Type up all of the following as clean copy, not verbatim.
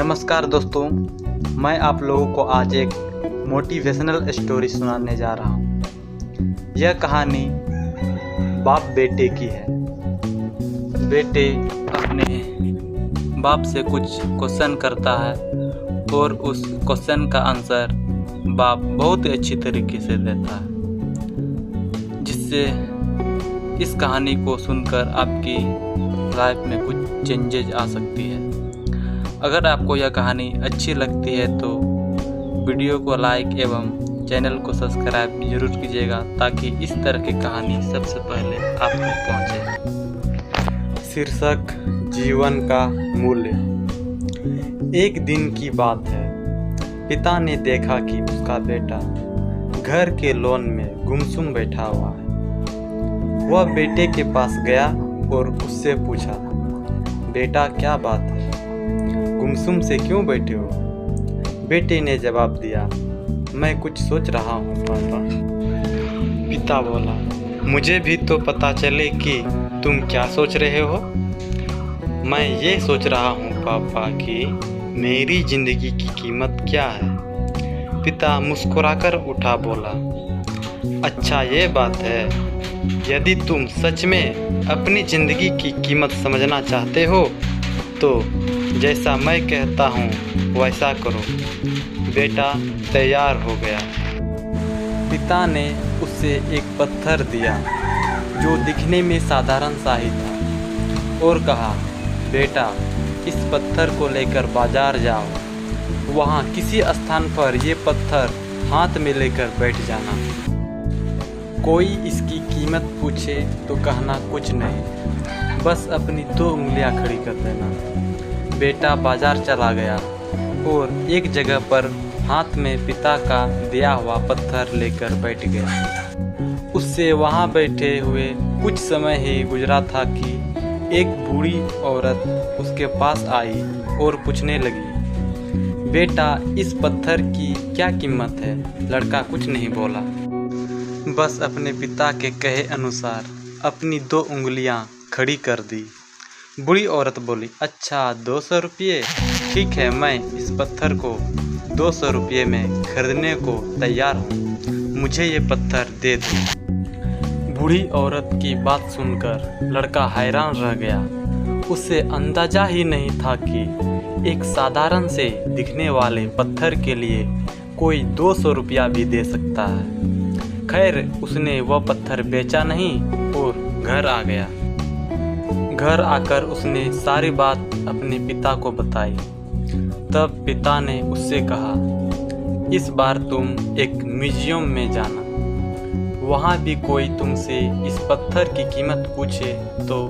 नमस्कार दोस्तों, मैं आप लोगों को आज एक मोटिवेशनल स्टोरी सुनाने जा रहा हूँ। यह कहानी बाप बेटे की है। बेटे अपने बाप से कुछ क्वेश्चन करता है और उस क्वेश्चन का आंसर बाप बहुत ही अच्छी तरीके से देता है, जिससे इस कहानी को सुनकर आपकी लाइफ में कुछ चेंजेज आ सकती है। अगर आपको यह कहानी अच्छी लगती है तो वीडियो को लाइक एवं चैनल को सब्सक्राइब जरूर कीजिएगा, ताकि इस तरह की कहानी सबसे पहले आप तक पहुंचे। शीर्षक जीवन का मूल्य। एक दिन की बात है। पिता ने देखा कि उसका बेटा घर के लॉन में गुमसुम बैठा हुआ है। वह बेटे के पास गया और उससे पूछा, बेटा क्या बात है, गुमसुम से क्यों बैठे हो? बेटे ने जवाब दिया, मैं कुछ सोच रहा हूँ पापा। पिता बोला, मुझे भी तो पता चले कि तुम क्या सोच रहे हो। मैं ये सोच रहा हूँ पापा कि मेरी जिंदगी की कीमत क्या है। पिता मुस्कुराकर उठा बोला, अच्छा ये बात है। यदि तुम सच में अपनी जिंदगी की कीमत समझना चाहते हो तो जैसा मैं कहता हूँ वैसा करो। बेटा तैयार हो गया। पिता ने उसे एक पत्थर दिया जो दिखने में साधारण सा ही था और कहा, बेटा इस पत्थर को लेकर बाजार जाओ, वहाँ किसी स्थान पर ये पत्थर हाथ में लेकर बैठ जाना। कोई इसकी कीमत पूछे तो कहना कुछ नहीं, बस अपनी 2 उंगलियां खड़ी कर देना। बेटा बाजार चला गया और एक जगह पर हाथ में पिता का दिया हुआ पत्थर लेकर बैठ गया। उससे वहां बैठे हुए कुछ समय ही गुजरा था कि एक बूढ़ी औरत उसके पास आई और पूछने लगी, बेटा इस पत्थर की क्या कीमत है? लड़का कुछ नहीं बोला, बस अपने पिता के कहे अनुसार अपनी 2 उंगलियां खड़ी कर दी। बूढ़ी औरत बोली, अच्छा 200 रुपये, ठीक है, मैं इस पत्थर को 200 रुपये में खरीदने को तैयार हूँ, मुझे ये पत्थर दे दो। बूढ़ी औरत की बात सुनकर लड़का हैरान रह गया। उसे अंदाजा ही नहीं था कि एक साधारण से दिखने वाले पत्थर के लिए कोई 200 रुपया भी दे सकता है। खैर उसने वह पत्थर बेचा नहीं और घर आ गया। घर आकर उसने सारी बात अपने पिता को बताई। तब पिता ने उससे कहा, इस बार तुम एक म्यूजियम में जाना, वहाँ भी कोई तुमसे इस पत्थर की कीमत पूछे तो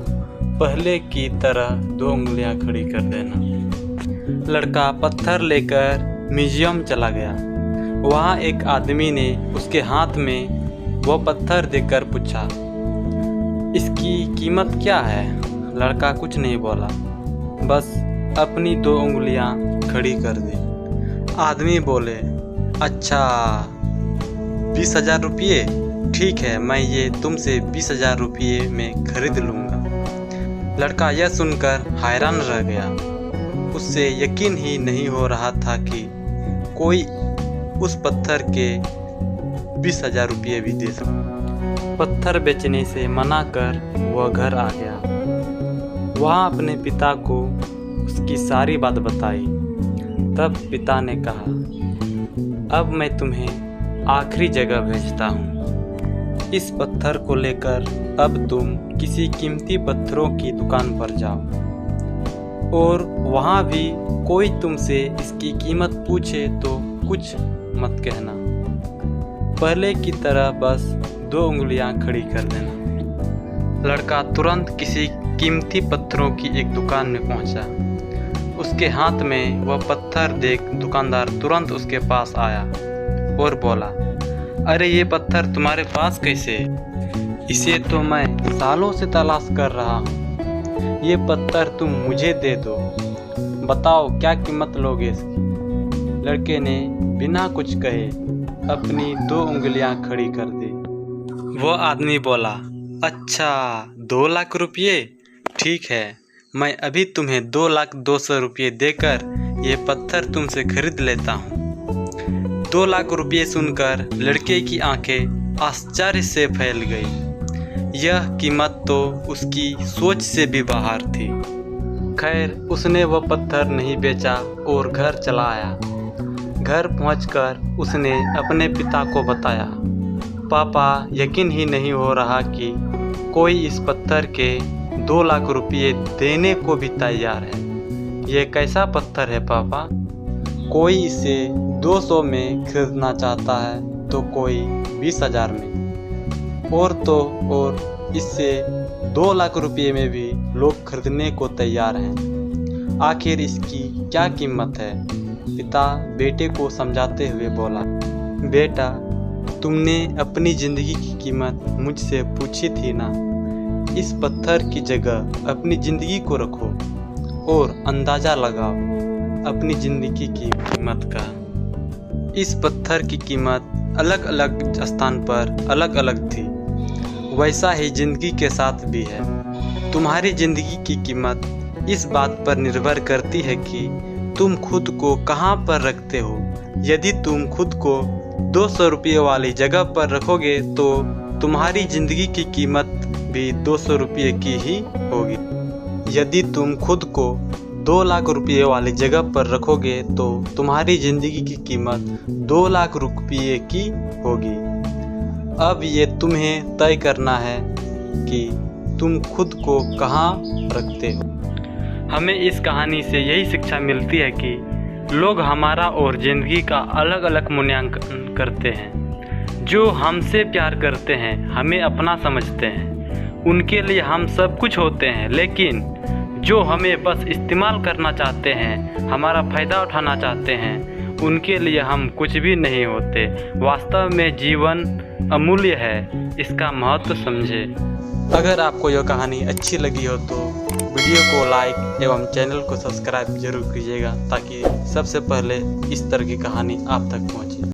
पहले की तरह 2 उंगलियां खड़ी कर देना। लड़का पत्थर लेकर म्यूजियम चला गया। वहाँ एक आदमी ने उसके हाथ में वो पत्थर देकर पूछा, इसकी कीमत क्या है? लड़का कुछ नहीं बोला, बस अपनी 2 उंगलियां खड़ी कर दी। आदमी बोले, अच्छा 20,000 रुपये, ठीक है, मैं ये तुमसे 20,000 रुपये में खरीद लूँगा। लड़का यह सुनकर हैरान रह गया। उससे यकीन ही नहीं हो रहा था कि कोई उस पत्थर के 20,000 रुपये भी दे सकता। पत्थर बेचने से मना कर वह घर आ गया। वहाँ अपने पिता को उसकी सारी बात बताई। तब पिता ने कहा, अब मैं तुम्हें आखिरी जगह भेजता हूँ। इस पत्थर को लेकर अब तुम किसी कीमती पत्थरों की दुकान पर जाओ और वहाँ भी कोई तुमसे इसकी कीमत पूछे तो कुछ मत कहना, पहले की तरह बस 2 उंगलियां खड़ी कर देना। लड़का तुरंत किसी कीमती पत्थरों की एक दुकान में पहुंचा। उसके हाथ में वह पत्थर देख दुकानदार तुरंत उसके पास आया और बोला, अरे ये पत्थर तुम्हारे पास कैसे? इसे तो मैं सालों से तलाश कर रहा हूँ। ये पत्थर तुम मुझे दे दो, बताओ क्या कीमत लोगे इसकी? लड़के ने बिना कुछ कहे अपनी 2 उंगलियां खड़ी कर दी। वो आदमी बोला, अच्छा 2 लाख रुपये, ठीक है, मैं अभी तुम्हें 2,02,00,000 रुपये देकर ये पत्थर तुमसे खरीद लेता हूँ। 2 लाख रुपये सुनकर लड़के की आंखें आश्चर्य से फैल गई। यह कीमत तो उसकी सोच से भी बाहर थी। खैर, उसने वह पत्थर नहीं बेचा और घर चला आया। घर पहुंचकर उसने अपने पिता को बताया। पापा, यकीन ही नहीं हो रहा कि कोई इस पत्थर के 2 लाख रुपये देने को भी तैयार है। ये कैसा पत्थर है पापा? कोई इसे 200 में खरीदना चाहता है तो कोई 20,000 में, और तो और इससे 2 लाख रुपये में भी लोग खरीदने को तैयार हैं। आखिर इसकी क्या कीमत है? पिता बेटे को समझाते हुए बोला, बेटा, तुमने अपनी ज़िंदगी की कीमत मुझसे पूछी थी ना। इस पत्थर की जगह अपनी ज़िंदगी को रखो और अंदाज़ा लगाओ अपनी ज़िंदगी की कीमत का। इस पत्थर की कीमत अलग अलग स्थान पर अलग अलग थी। वैसा ही ज़िंदगी के साथ भी है। तुम्हारी ज़िंदगी की कीमत इस बात पर निर्भर करती है कि तुम खुद को कहाँ पर रखते हो। यदि तुम खुद को 200 रुपये वाली जगह पर रखोगे तो तुम्हारी ज़िंदगी की कीमत भी 200 रुपये की ही होगी। यदि तुम खुद को 2 लाख रुपये वाली जगह पर रखोगे तो तुम्हारी ज़िंदगी की कीमत 2 लाख रुपये की होगी। अब ये तुम्हें तय करना है कि तुम खुद को कहाँ रखते हो। हमें इस कहानी से यही शिक्षा मिलती है कि लोग हमारा और ज़िंदगी का अलग अलग मूल्यांकन करते हैं। जो हमसे प्यार करते हैं, हमें अपना समझते हैं, उनके लिए हम सब कुछ होते हैं। लेकिन जो हमें बस इस्तेमाल करना चाहते हैं, हमारा फ़ायदा उठाना चाहते हैं, उनके लिए हम कुछ भी नहीं होते। वास्तव में जीवन अमूल्य है, इसका महत्व समझे। अगर आपको यह कहानी अच्छी लगी हो तो वीडियो को लाइक एवं चैनल को सब्सक्राइब जरूर कीजिएगा, ताकि सबसे पहले इस तरह की कहानी आप तक पहुंचे।